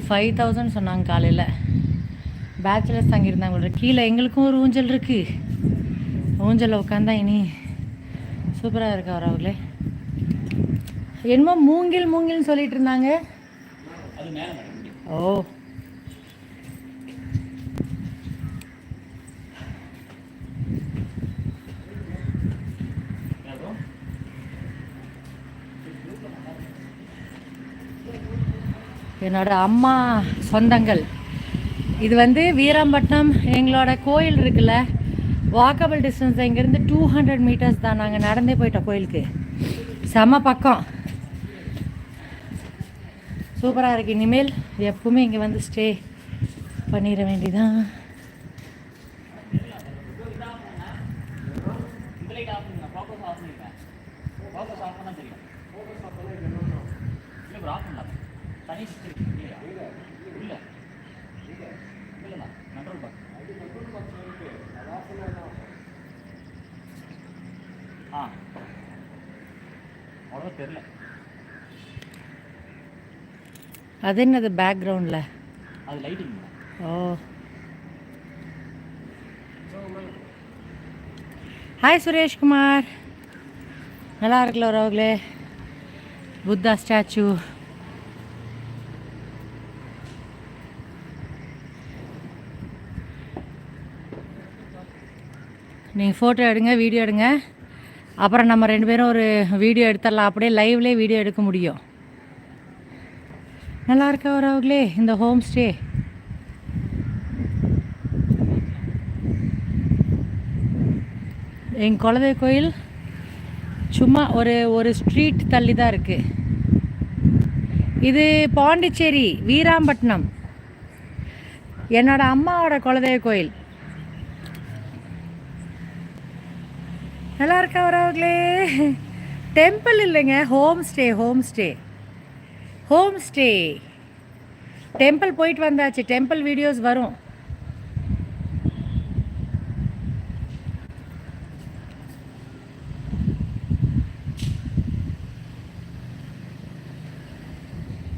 5000 சொன்னாங்க காலையில். பேச்சுலர்ஸ் தங்கியிருந்தாங்க. கீழே எங்களுக்கும் ஒரு ஊஞ்சல் இருக்குது. ஊஞ்சலில் உட்காந்தா இனி சூப்பராக இருக்கா அவர்களே. என்னமோ மூங்கில்னு சொல்லிட்டு இருந்தாங்க. ஓ, என்னோட அம்மா சொந்தங்கள். இது வீராம்பட்டினம் எங்களோட கோயில் இருக்குல்ல, வாக்கபிள் டிஸ்டன்ஸ் இங்கேருந்து 200 மீட்டர்ஸ் தான். நாங்கள் நடந்தே போயிட்டோம் கோயிலுக்கு. செம பக்கம், சூப்பராக இருக்குது. இனிமேல் எப்பவுமே இங்கே ஸ்டே பண்ணிட வேண்டியதான். அது என்னது பேக்ரவுண்டில்? அது லைட்டிங். ஓ, ஹாய் சுரேஷ்குமார், நல்லா இருக்குல்ல அவர்களே. புத்தா ஸ்டாச்சு. நீங்கள் ஃபோட்டோ எடுங்க, வீடியோ எடுங்க. அப்புறம் நம்ம 2 பேரும் ஒரு வீடியோ எடுத்துடலாம். அப்படியே லைவ்லேயே வீடியோ எடுக்க முடியும். நல்லா இருக்கா அவர்களே இந்த ஹோம் ஸ்டே. எங்கள் குலதெய்வ கோயில் சும்மா ஒரு ஸ்ட்ரீட் தள்ளி தான் இருக்குது. இது பாண்டிச்சேரி வீராம்பட்டினம், என்னோட அம்மாவோட குலதெய்வ கோயில். நல்லா இருக்கா அவர்களே. டெம்பிள் இல்லைங்க, home stay. Home stay. Temple போயிட்டு வந்தாச்சு. டெம்பிள் வீடியோஸ் வரும்.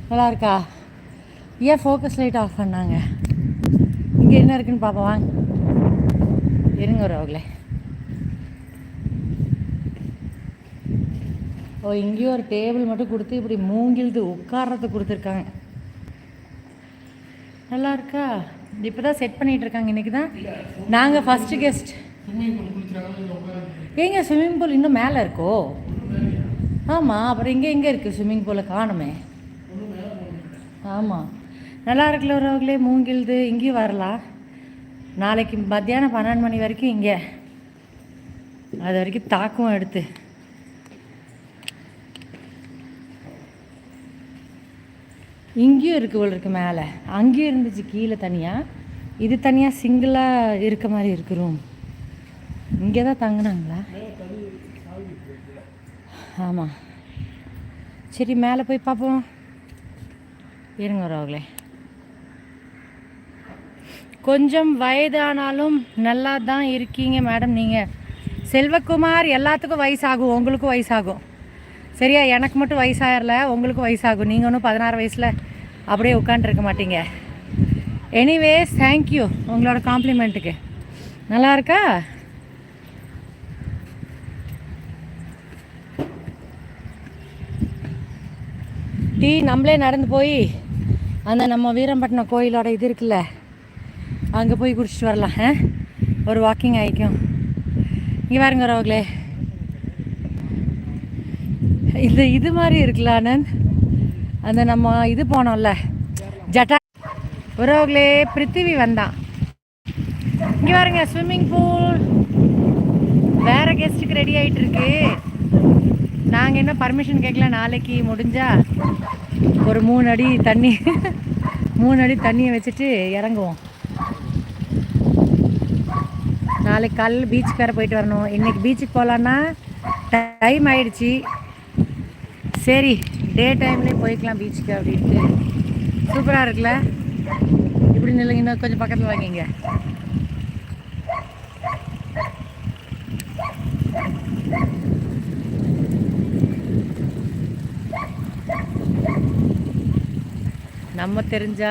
நல்லா இருக்கா? ஏன் ஃபோக்கஸ் லைட் ஆஃப் பண்ணாங்க? இங்கே என்ன இருக்குன்னு பார்ப்போம் வாங்க. இருங்க அவர்களே. ஓ, இங்கேயும் ஒரு டேபிள் மட்டும் கொடுத்து இப்படி மூங்கில்து உட்கார்றது கொடுத்துருக்காங்க. நல்லா இருக்கா? இப்போ தான் செட் பண்ணிகிட்டு இருக்காங்க. இன்றைக்கி தான் நாங்கள் ஃபஸ்ட்டு கெஸ்ட். ஏங்க ஸ்விம்மிங் பூல் இன்னும் மேலே இருக்கோ? ஆமாம், அப்புறம் எங்கே இருக்குது ஸ்விம்மிங் பூலை? காணுமே. ஆமாம், நல்லா இருக்குல்ல அவர்களே. மூங்கில்து இங்கேயும் வரலாம். நாளைக்கு மத்தியானம் 12 மணி வரைக்கும் இங்கே, அது வரைக்கும் தாக்கம் எடுத்து. இங்கேயும் இருக்குது போல் இருக்குது மேலே. அங்கேயும் இருந்துச்சு கீழே தனியாக. இது தனியாக சிங்கிளாக இருக்க மாதிரி இருக்குது ரூம். இங்கே தான் தங்கினாங்களா? ஆமாம், சரி மேலே போய் பார்ப்போம். இருங்க அவர்களே. கொஞ்சம் வயதானாலும் நல்லா தான் இருக்கீங்க மேடம். நீங்கள் செல்வகுமார், எல்லாத்துக்கும் வயசாகும். உங்களுக்கும் வயசாகும் சரியா? எனக்கு மட்டும் வயசாகல, உங்களுக்கும் வயசாகும். நீங்கள் ஒன்றும் 16 வயசில் அப்படியே உட்காந்துருக்க மாட்டீங்க. எனிவேஸ், தேங்க்யூ உங்களோட காம்ப்ளிமெண்ட்டுக்கு. நல்லா இருக்கா? டீ நம்மளே நடந்து போய் அந்த நம்ம வீரம்பட்டினம் கோயிலோட இது இருக்குல்ல, அங்கே போய் குடிச்சிட்டு வரலாம். ஒரு வாக்கிங் ஆகிக்கும். இங்கே பாருங்க அவர்களே, இது மாதிரி இருக்குல்ல ஆனந்த், அந்த நம்ம இது போனோம்ல ஜட்டா உறவுகளே. பிருத்திவி வந்தான். இங்கே பாருங்க ஸ்விம்மிங் பூல். வேறு கெஸ்ட்டுக்கு ரெடி ஆகிட்டு இருக்கு. நாங்கள் என்ன பர்மிஷன் கேட்கல. நாளைக்கு முடிஞ்சா ஒரு 3 அடி தண்ணி 3 அடி தண்ணியை வச்சுட்டு இறங்குவோம். நாளைக்கு காலையில் பீச்சுக்கு வேறு போயிட்டு வரணும். இன்றைக்கி பீச்சுக்கு போகலான்னா டைம் ஆகிடுச்சி. சரி, டே டைம்லேயே போய்க்கலாம் பீச்சுக்கு அப்படின்ட்டு. சூப்பராக இருக்குல்ல? இப்படி நில்லுங்க, இன்னும் கொஞ்சம் பக்கத்தில் வாங்கிங்க. நம்ம தெரிஞ்சா